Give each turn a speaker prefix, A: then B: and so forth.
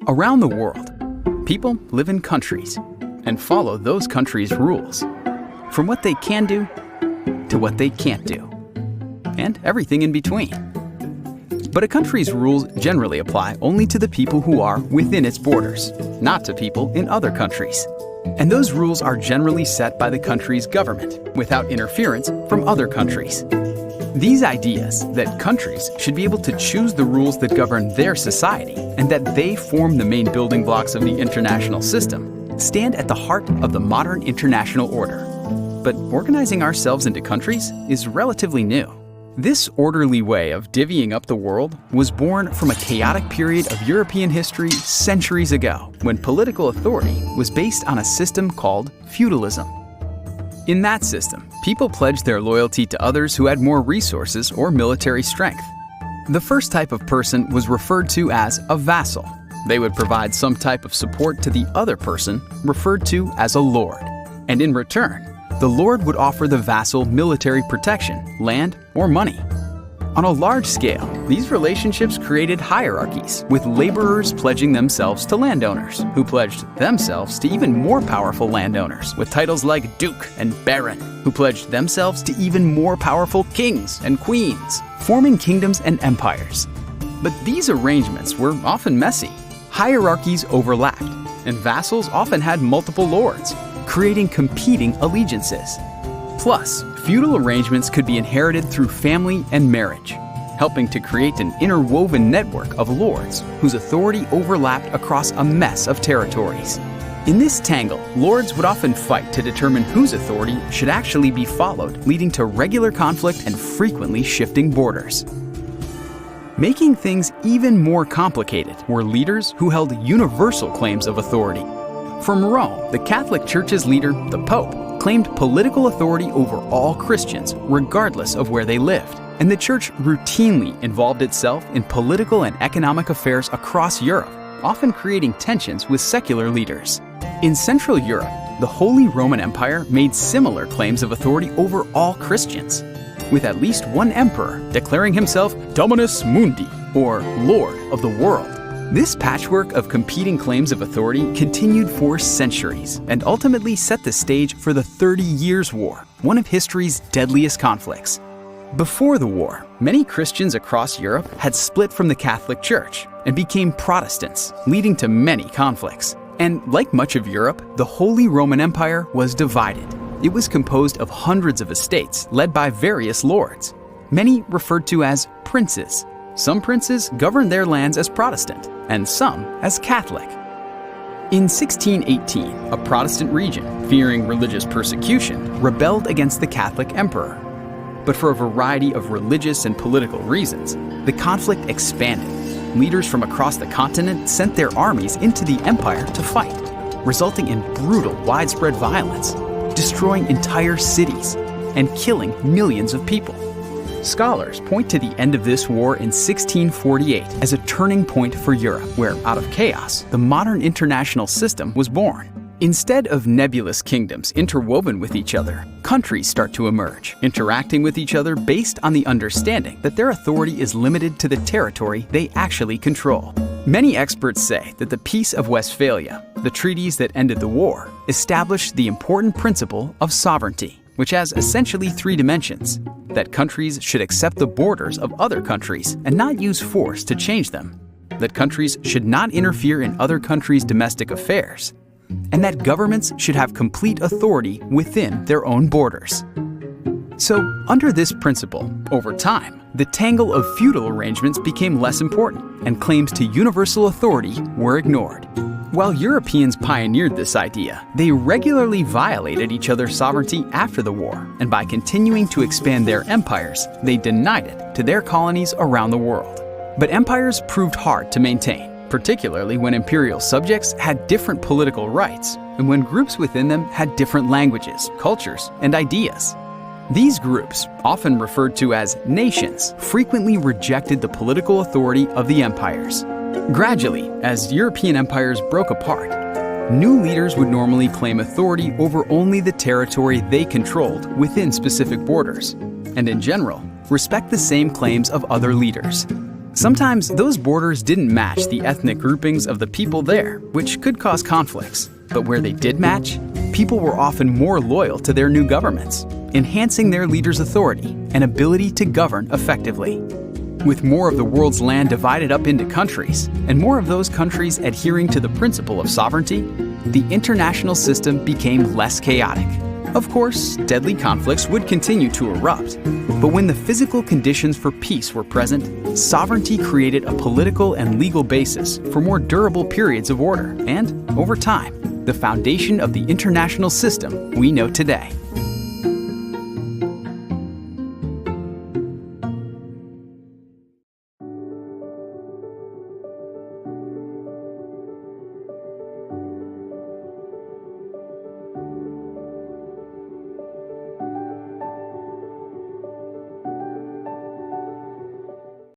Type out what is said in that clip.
A: Around the world, people live in countries and follow those countries' rules, from what they can do to what they can't do, and everything in between. But a country's rules generally apply only to the people who are within its borders, not to people in other countries. And those rules are generally set by the country's government, without interference from other countries. These ideas that countries should be able to choose the rules that govern their society and that they form the main building blocks of the international system stand at the heart of the modern international order. But organizing ourselves into countries is relatively new. This orderly way of divvying up the world was born from a chaotic period of European history centuries ago, when political authority was based on a system called feudalism. In that system, people pledged their loyalty to others who had more resources or military strength. The first type of person was referred to as a vassal. They would provide some type of support to the other person, referred to as a lord. And in return, the lord would offer the vassal military protection, land, or money. On a large scale, these relationships created hierarchies, with laborers pledging themselves to landowners, who pledged themselves to even more powerful landowners, with titles like Duke and Baron, who pledged themselves to even more powerful kings and queens, forming kingdoms and empires. But these arrangements were often messy. Hierarchies overlapped, and vassals often had multiple lords, creating competing allegiances. Plus, feudal arrangements could be inherited through family and marriage, helping to create an interwoven network of lords whose authority overlapped across a mess of territories. In this tangle, lords would often fight to determine whose authority should actually be followed, leading to regular conflict and frequently shifting borders. Making things even more complicated were leaders who held universal claims of authority. From Rome, the Catholic Church's leader, the Pope, claimed political authority over all Christians, regardless of where they lived. And the Church routinely involved itself in political and economic affairs across Europe, often creating tensions with secular leaders. In Central Europe, the Holy Roman Empire made similar claims of authority over all Christians, with at least one emperor declaring himself Dominus Mundi, or Lord of the World. This patchwork of competing claims of authority continued for centuries and ultimately set the stage for the 30 Years' War, one of history's deadliest conflicts. Before the war, many Christians across Europe had split from the Catholic Church and became Protestants, leading to many conflicts. And like much of Europe, the Holy Roman Empire was divided. It was composed of hundreds of estates led by various lords, many referred to as princes. Some princes governed their lands as Protestant, and some as Catholic. In 1618, a Protestant region, fearing religious persecution, rebelled against the Catholic emperor. But for a variety of religious and political reasons, the conflict expanded. Leaders from across the continent sent their armies into the empire to fight, resulting in brutal, widespread violence, destroying entire cities and killing millions of people. Scholars point to the end of this war in 1648 as a turning point for Europe, where out of chaos, the modern international system was born. Instead of nebulous kingdoms interwoven with each other, countries start to emerge, interacting with each other based on the understanding that their authority is limited to the territory they actually control. Many experts say that the Peace of Westphalia, the treaties that ended the war, established the important principle of sovereignty, which has essentially three dimensions: that countries should accept the borders of other countries and not use force to change them, that countries should not interfere in other countries' domestic affairs, and that governments should have complete authority within their own borders. So, under this principle, over time, the tangle of feudal arrangements became less important, and claims to universal authority were ignored. While Europeans pioneered this idea, they regularly violated each other's sovereignty after the war, and by continuing to expand their empires, they denied it to their colonies around the world. But empires proved hard to maintain, particularly when imperial subjects had different political rights, and when groups within them had different languages, cultures, and ideas. These groups, often referred to as nations, frequently rejected the political authority of the empires. Gradually, as European empires broke apart, new leaders would normally claim authority over only the territory they controlled within specific borders, and in general, respect the same claims of other leaders. Sometimes those borders didn't match the ethnic groupings of the people there, which could cause conflicts. But where they did match, people were often more loyal to their new governments, enhancing their leaders' authority and ability to govern effectively. With more of the world's land divided up into countries, and more of those countries adhering to the principle of sovereignty, the international system became less chaotic. Of course, deadly conflicts would continue to erupt, but when the physical conditions for peace were present, sovereignty created a political and legal basis for more durable periods of order and, over time, the foundation of the international system we know today.